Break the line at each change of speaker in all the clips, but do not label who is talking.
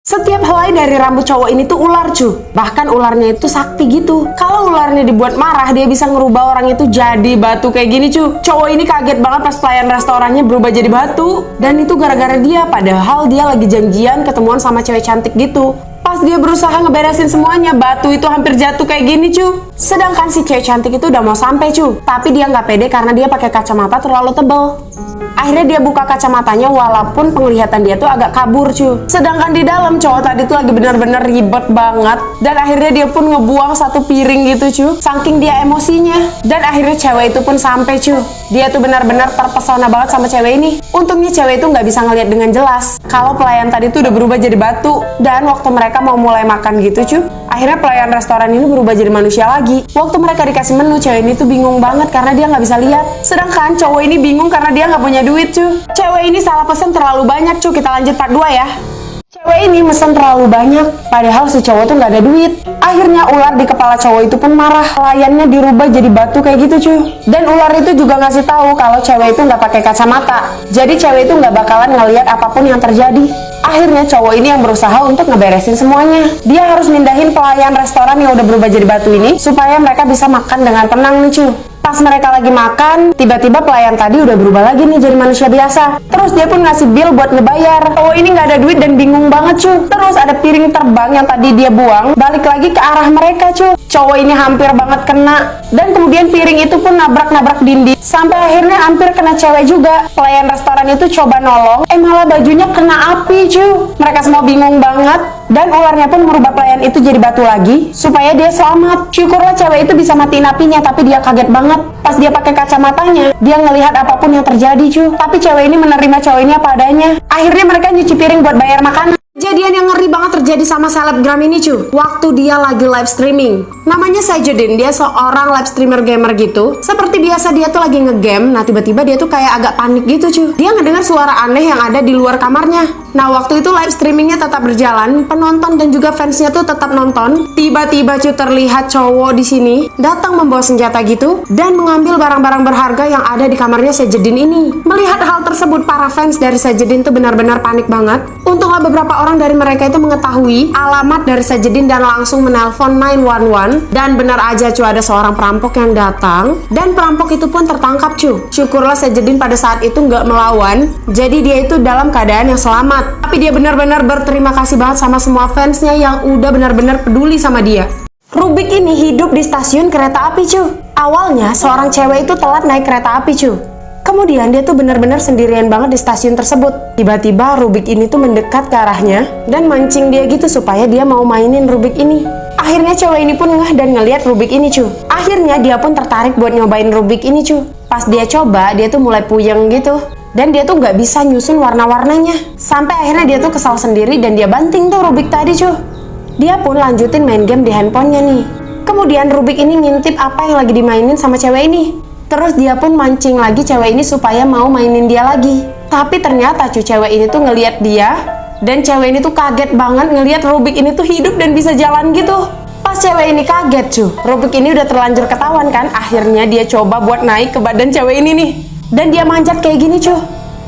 Setiap helai dari rambut cowok ini tuh ular cu. Bahkan ularnya itu sakti gitu. Kalau ularnya dibuat marah, dia bisa ngerubah orang itu jadi batu kayak gini cu. Cowok ini kaget banget pas pelayan restorannya berubah jadi batu. Dan itu gara-gara dia, padahal dia lagi janjian ketemuan sama cewek cantik gitu. Pas dia berusaha ngeberesin semuanya, batu itu hampir jatuh kayak gini cu. Sedangkan si cewek cantik itu udah mau sampai cu. Tapi dia nggak pede karena dia pakai kacamata terlalu tebal. Akhirnya dia buka kacamatanya walaupun penglihatan dia tuh agak kabur cu. Sedangkan di dalam cowok tadi tuh lagi bener-bener ribet banget. Dan akhirnya dia pun ngebuang satu piring gitu cu. Saking dia emosinya. Dan akhirnya cewek itu pun sampai cu. Dia tuh benar-benar terpesona banget sama cewek ini. Untungnya cewek itu nggak bisa ngeliat dengan jelas kalau pelayan tadi tuh udah berubah jadi batu. Dan waktu mereka mau mulai makan gitu cu, akhirnya pelayan restoran ini berubah jadi manusia lagi. Waktu mereka dikasih menu, cewek ini tuh bingung banget karena dia nggak bisa lihat. Sedangkan cowok ini bingung karena dia nggak punya duit cu. Cewek ini salah pesen terlalu banyak cu. Kita lanjut part 2 ya. Cewek ini mesen terlalu banyak, padahal si cowok tuh nggak ada duit. Akhirnya ular di kepala cowok itu pun marah. Pelayannya dirubah jadi batu kayak gitu cu. Dan ular itu juga ngasih tahu kalau cewek itu nggak pakai kacamata. Jadi cewek itu nggak bakalan ngelihat apapun yang terjadi. Akhirnya cowok ini yang berusaha untuk ngeberesin semuanya. Dia harus mindahin pelayan restoran yang udah berubah jadi batu ini supaya mereka bisa makan dengan tenang nih cu. Pas mereka lagi makan, tiba-tiba pelayan tadi udah berubah lagi nih jadi manusia biasa. Terus dia pun ngasih bill buat ngebayar. Cowok ini nggak ada duit dan bingung banget cu. Terus ada piring terbang yang tadi dia buang balik lagi ke arah mereka cu. Cowok ini hampir banget kena. Dan kemudian piring itu pun nabrak-nabrak dinding. Sampai akhirnya hampir kena cewek juga. Pelayan restoran itu coba nolong, malah bajunya kena api cu. Mereka semua bingung banget. Dan ularnya pun merubah pelayan itu jadi batu lagi supaya dia selamat. Syukurlah cewek itu bisa matiin apinya, tapi dia kaget banget. Pas dia pakai kacamatanya, dia ngelihat apapun yang terjadi cu. Tapi cewek ini menerima cowok ini apa adanya. Akhirnya mereka nyuci piring buat bayar makanan. Kejadian yang ngeri banget terjadi sama selebgram ini cu. Waktu dia lagi live streaming. Namanya Sajudin, dia seorang live streamer gamer gitu. Seperti biasa dia tuh lagi ngegame. Nah tiba-tiba dia tuh kayak agak panik gitu cu. Dia ngedengar suara aneh yang ada di luar kamarnya. Nah waktu itu live streamingnya tetap berjalan. Penonton dan juga fansnya tuh tetap nonton. Tiba-tiba cu terlihat cowok di sini datang membawa senjata gitu dan mengambil barang-barang berharga yang ada di kamarnya Sajudin ini. Melihat hal tersebut, para fans dari Sajudin tuh benar-benar panik banget. Untunglah beberapa orang dari mereka itu mengetahui alamat dari Sajudin dan langsung menelpon 911. Dan benar aja cu, ada seorang perampok yang datang dan perampok itu pun tertangkap cu. Syukurlah Sajudin pada saat itu nggak melawan, jadi dia itu dalam keadaan yang selamat. Tapi dia benar-benar berterima kasih banget sama semua fansnya yang udah benar-benar peduli sama dia. Rubik ini hidup di stasiun kereta api cu. Awalnya seorang cewek itu telat naik kereta api cu. Kemudian dia tuh benar-benar sendirian banget di stasiun tersebut. Tiba-tiba Rubik ini tuh mendekat ke arahnya dan mancing dia gitu supaya dia mau mainin Rubik ini. Akhirnya cewek ini pun ngeh dan ngeliat Rubik ini cu. Akhirnya dia pun tertarik buat nyobain Rubik ini cu. Pas dia coba, dia tuh mulai puyeng gitu. Dan dia tuh nggak bisa nyusun warna-warnanya. Sampai akhirnya dia tuh kesal sendiri dan dia banting tuh Rubik tadi cu. Dia pun lanjutin main game di handphonenya nih. Kemudian Rubik ini ngintip apa yang lagi dimainin sama cewek ini. Terus dia pun mancing lagi cewek ini supaya mau mainin dia lagi. Tapi ternyata cu, cewek ini tuh ngeliat dia. Dan cewek ini tuh kaget banget ngeliat Rubik ini tuh hidup dan bisa jalan gitu. Pas cewek ini kaget cu, Rubik ini udah terlanjur ketahuan kan. Akhirnya dia coba buat naik ke badan cewek ini nih. Dan dia manjat kayak gini cu.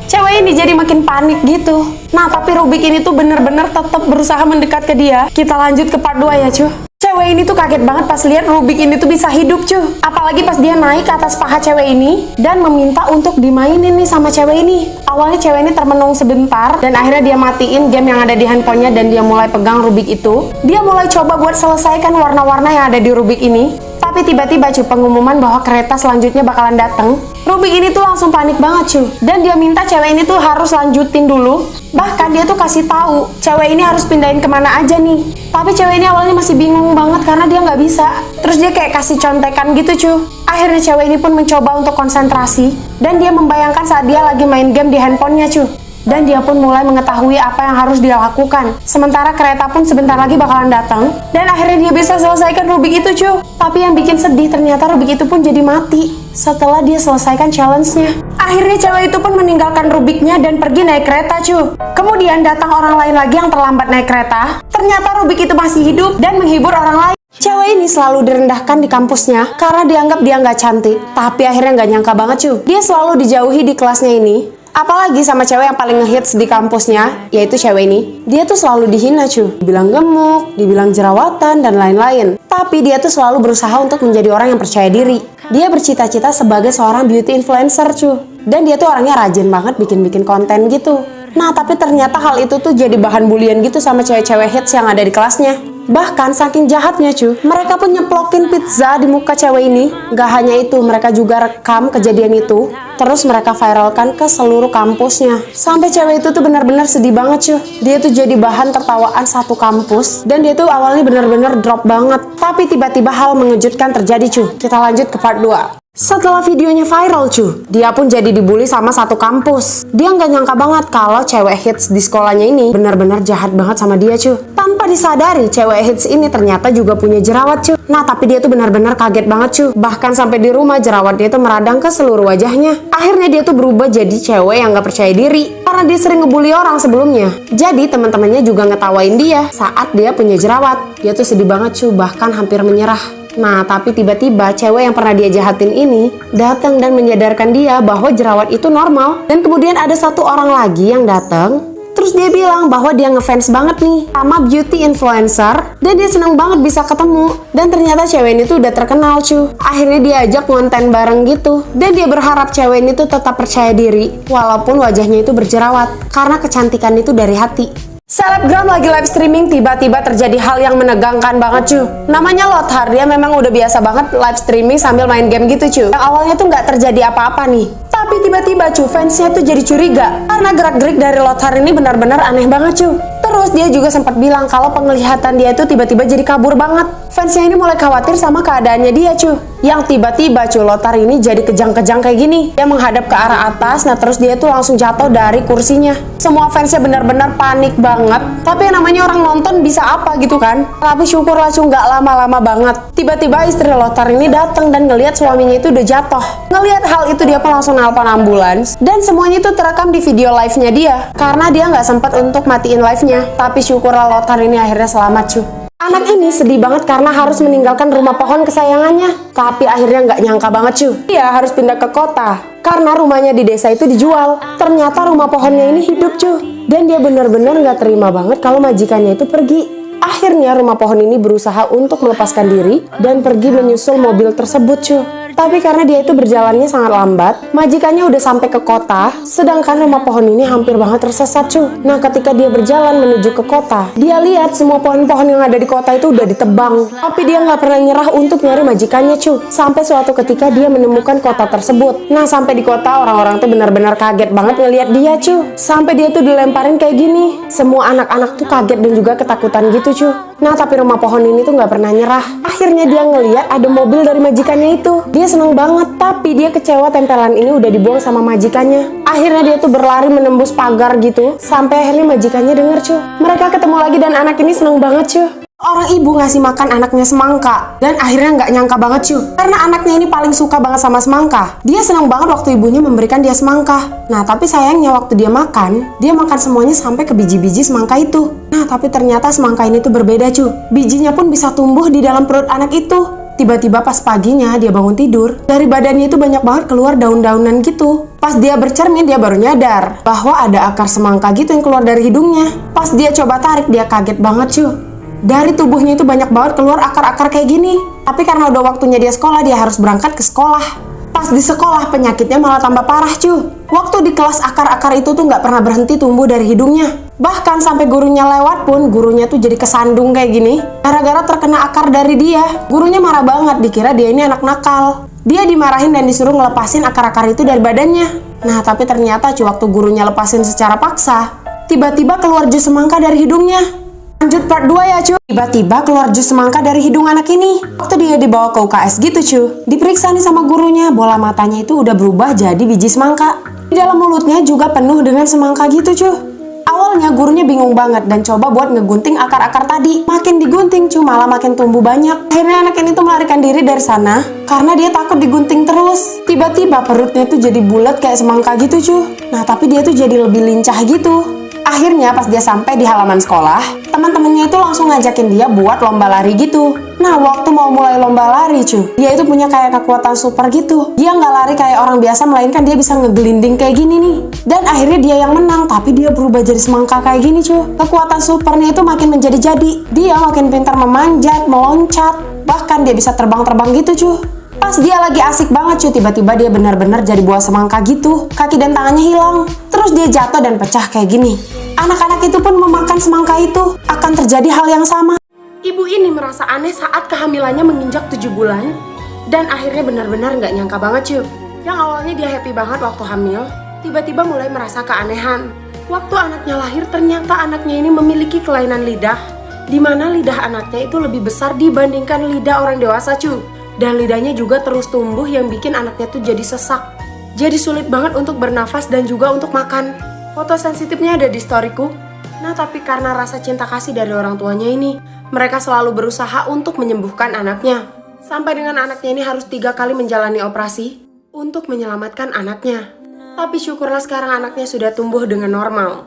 Cewek ini jadi makin panik gitu. Nah tapi Rubik ini tuh bener-bener tetap berusaha mendekat ke dia. Kita lanjut ke part 2 ya cu. Cewek ini tuh kaget banget pas lihat Rubik ini tuh bisa hidup cu. Apalagi pas dia naik ke atas paha cewek ini dan meminta untuk dimainin nih sama cewek ini. Awalnya cewek ini termenung sebentar dan akhirnya dia matiin game yang ada di handphonenya dan dia mulai pegang Rubik itu. Dia mulai coba buat selesaikan warna-warna yang ada di Rubik ini. Tapi tiba-tiba cu, pengumuman bahwa kereta selanjutnya bakalan datang. Rubik ini tuh langsung panik banget cu. Dan dia minta cewek ini tuh harus lanjutin dulu. Bahkan dia tuh kasih tahu cewek ini harus pindahin kemana aja nih. Tapi cewek ini awalnya masih bingung banget karena dia nggak bisa. Terus dia kayak kasih contekan gitu cu. Akhirnya cewek ini pun mencoba untuk konsentrasi. Dan dia membayangkan saat dia lagi main game di handphonenya cu. Dan dia pun mulai mengetahui apa yang harus dia lakukan. Sementara kereta pun sebentar lagi bakalan datang. Dan akhirnya dia bisa selesaikan Rubik itu cu. Tapi yang bikin sedih ternyata Rubik itu pun jadi mati setelah dia selesaikan challenge-nya. Akhirnya cewek itu pun meninggalkan Rubiknya dan pergi naik kereta cu. Kemudian datang orang lain lagi yang terlambat naik kereta. Ternyata Rubik itu masih hidup dan menghibur orang lain. Cewek ini selalu direndahkan di kampusnya karena dianggap dia nggak cantik. Tapi akhirnya nggak nyangka banget cu. Dia selalu dijauhi di kelasnya ini. Apalagi sama cewek yang paling ngehits di kampusnya, yaitu cewek ini. Dia tuh selalu dihina cuy. Dibilang gemuk, dibilang jerawatan, dan lain-lain. Tapi dia tuh selalu berusaha untuk menjadi orang yang percaya diri. Dia bercita-cita sebagai seorang beauty influencer cuy. Dan dia tuh orangnya rajin banget bikin-bikin konten gitu. Nah tapi ternyata hal itu tuh jadi bahan bulian gitu sama cewek-cewek hits yang ada di kelasnya. Bahkan saking jahatnya cuy, mereka pun nyeplokin pizza di muka cewek ini. Gak hanya itu, mereka juga rekam kejadian itu. Terus mereka viralkan ke seluruh kampusnya. Sampai cewek itu tuh benar-benar sedih banget cuy. Dia tuh jadi bahan tertawaan satu kampus. Dan dia tuh awalnya benar-benar drop banget. Tapi tiba-tiba hal mengejutkan terjadi cuy. Kita lanjut ke part 2. Setelah videonya viral cuy, dia pun jadi dibully sama satu kampus. Dia nggak nyangka banget kalau cewek hits di sekolahnya ini benar-benar jahat banget sama dia cuy. Tanpa disadari, cewek hits ini ternyata juga punya jerawat cuy. Nah tapi dia tuh benar-benar kaget banget cuy. Bahkan sampai di rumah jerawat dia tuh meradang ke seluruh wajahnya. Akhirnya dia tuh berubah jadi cewek yang nggak percaya diri. Karena dia sering ngebully orang sebelumnya. Jadi teman-temannya juga ngetawain dia saat dia punya jerawat. Dia tuh sedih banget cuy, bahkan hampir menyerah. Nah, tapi tiba-tiba cewek yang pernah dia jahatin ini datang dan menyadarkan dia bahwa jerawat itu normal. Dan kemudian ada satu orang lagi yang datang. Terus dia bilang bahwa dia ngefans banget nih sama beauty influencer. Dan dia seneng banget bisa ketemu. Dan ternyata cewek ini tuh udah terkenal cuy. Akhirnya dia ajak konten bareng gitu. Dan dia berharap cewek ini tuh tetap percaya diri walaupun wajahnya itu berjerawat. Karena kecantikan itu dari hati. Selebgram lagi live streaming, tiba-tiba terjadi hal yang menegangkan banget cuy. Namanya Lothar, dia memang udah biasa banget live streaming sambil main game gitu cuy. Yang awalnya tuh nggak terjadi apa-apa nih. Tapi tiba-tiba cuy, fansnya tuh jadi curiga. Karena gerak-gerik dari Lothar ini benar-benar aneh banget cuy. Terus dia juga sempat bilang kalau penglihatan dia itu tiba-tiba jadi kabur banget. Fansnya ini mulai khawatir sama keadaannya dia cuy. Yang tiba-tiba cuy, Lothar ini jadi kejang-kejang kayak gini. Dia menghadap ke arah atas, nah terus dia tuh langsung jatuh dari kursinya. Semua fansnya benar-benar panik banget. Tapi yang namanya orang nonton bisa apa gitu kan. Tapi syukurlah cuy, nggak lama-lama banget. Tiba-tiba istri Lothar ini datang dan ngelihat suaminya itu udah jatuh. Ngelihat hal itu dia pun langsung nelpon ambulans. Dan semuanya itu terekam di video live-nya dia. Karena dia nggak sempat untuk matiin live-nya. Tapi syukurlah Lothar ini akhirnya selamat cuy. Anak ini sedih banget karena harus meninggalkan rumah pohon kesayangannya. Tapi akhirnya nggak nyangka banget cuy. Dia harus pindah ke kota. Karena rumahnya di desa itu dijual. Ternyata rumah pohonnya ini hidup cuy. Dan dia benar-benar nggak terima banget kalau majikannya itu pergi. Akhirnya rumah pohon ini berusaha untuk melepaskan diri dan pergi menyusul mobil tersebut cuy. Tapi karena dia itu berjalannya sangat lambat, majikannya udah sampai ke kota, sedangkan rumah pohon ini hampir banget tersesat cuy. Nah ketika dia berjalan menuju ke kota, dia lihat semua pohon-pohon yang ada di kota itu udah ditebang. Tapi dia nggak pernah nyerah untuk nyari majikannya cuy. Sampai suatu ketika dia menemukan kota tersebut. Nah sampai di kota orang-orang tuh benar-benar kaget banget ngelihat dia cuy. Sampai dia tuh dilemparin kayak gini. Semua anak-anak tuh kaget dan juga ketakutan gitu cuy. Nah tapi rumah pohon ini tuh nggak pernah nyerah. Akhirnya dia ngeliat ada mobil dari majikannya itu. Dia seneng banget, tapi dia kecewa tempelan ini udah dibuang sama majikannya. Akhirnya dia tuh berlari menembus pagar gitu. Sampai akhirnya majikannya denger cuy. Mereka ketemu lagi dan anak ini seneng banget cuy. Orang ibu ngasih makan anaknya semangka. Dan akhirnya nggak nyangka banget cuy. Karena anaknya ini paling suka banget sama semangka. Dia seneng banget waktu ibunya memberikan dia semangka. Nah tapi sayangnya waktu dia makan semuanya sampai ke biji-biji semangka itu. Nah tapi ternyata semangka ini tuh berbeda cuy. Bijinya pun bisa tumbuh di dalam perut anak itu. Tiba-tiba pas paginya dia bangun tidur, dari badannya itu banyak banget keluar daun-daunan gitu. Pas dia bercermin dia baru nyadar bahwa ada akar semangka gitu yang keluar dari hidungnya. Pas dia coba tarik dia kaget banget cuy. Dari tubuhnya itu banyak banget keluar akar-akar kayak gini. Tapi karena udah waktunya dia sekolah, dia harus berangkat ke sekolah. Pas di sekolah penyakitnya malah tambah parah cuy. Waktu di kelas akar-akar itu tuh nggak pernah berhenti tumbuh dari hidungnya. Bahkan sampai gurunya lewat pun gurunya tuh jadi kesandung kayak gini. Gara-gara terkena akar dari dia. Gurunya marah banget, dikira dia ini anak nakal. Dia dimarahin dan disuruh ngelepasin akar-akar itu dari badannya. Nah tapi ternyata cuy waktu gurunya lepasin secara paksa, tiba-tiba keluar jus semangka dari hidungnya. Lanjut part 2 ya cuy. Tiba-tiba keluar jus semangka dari hidung anak ini. Waktu dia dibawa ke UKS gitu cuy, diperiksa nih sama gurunya, bola matanya itu udah berubah jadi biji semangka. Di dalam mulutnya juga penuh dengan semangka gitu cuy. Awalnya gurunya bingung banget dan coba buat ngegunting akar-akar tadi. Makin digunting cuy malah makin tumbuh banyak. Akhirnya anak ini tuh melarikan diri dari sana karena dia takut digunting terus. Tiba-tiba perutnya tuh jadi bulat kayak semangka gitu cuy. Nah tapi dia tuh jadi lebih lincah gitu. Akhirnya pas dia sampai di halaman sekolah, teman-temannya itu langsung ngajakin dia buat lomba lari gitu. Nah, waktu mau mulai lomba lari cuy, dia itu punya kayak kekuatan super gitu. Dia nggak lari kayak orang biasa, melainkan dia bisa ngegelinding kayak gini nih. Dan akhirnya dia yang menang, tapi dia berubah jadi semangka kayak gini cuy. Kekuatan supernya itu makin menjadi-jadi. Dia makin pintar memanjat, meloncat, bahkan dia bisa terbang-terbang gitu cuy. Pas dia lagi asik banget cuy, tiba-tiba dia benar-benar jadi buah semangka gitu. Kaki dan tangannya hilang. Terus dia jatuh dan pecah kayak gini. Anak-anak itu pun memakan semangka itu. Akan terjadi hal yang sama. Ibu ini merasa aneh saat kehamilannya menginjak 7 bulan. Dan akhirnya benar-benar nggak nyangka banget cuy. Yang awalnya dia happy banget waktu hamil, tiba-tiba mulai merasa keanehan. Waktu anaknya lahir, ternyata anaknya ini memiliki kelainan lidah, di mana lidah anaknya itu lebih besar dibandingkan lidah orang dewasa cuy. Dan lidahnya juga terus tumbuh yang bikin anaknya tuh jadi sesak. Jadi sulit banget untuk bernafas dan juga untuk makan. Foto sensitifnya ada di storyku. Nah, tapi karena rasa cinta kasih dari orang tuanya ini, mereka selalu berusaha untuk menyembuhkan anaknya. Sampai dengan anaknya ini harus 3 kali menjalani operasi untuk menyelamatkan anaknya. Tapi syukurlah sekarang anaknya sudah tumbuh dengan normal.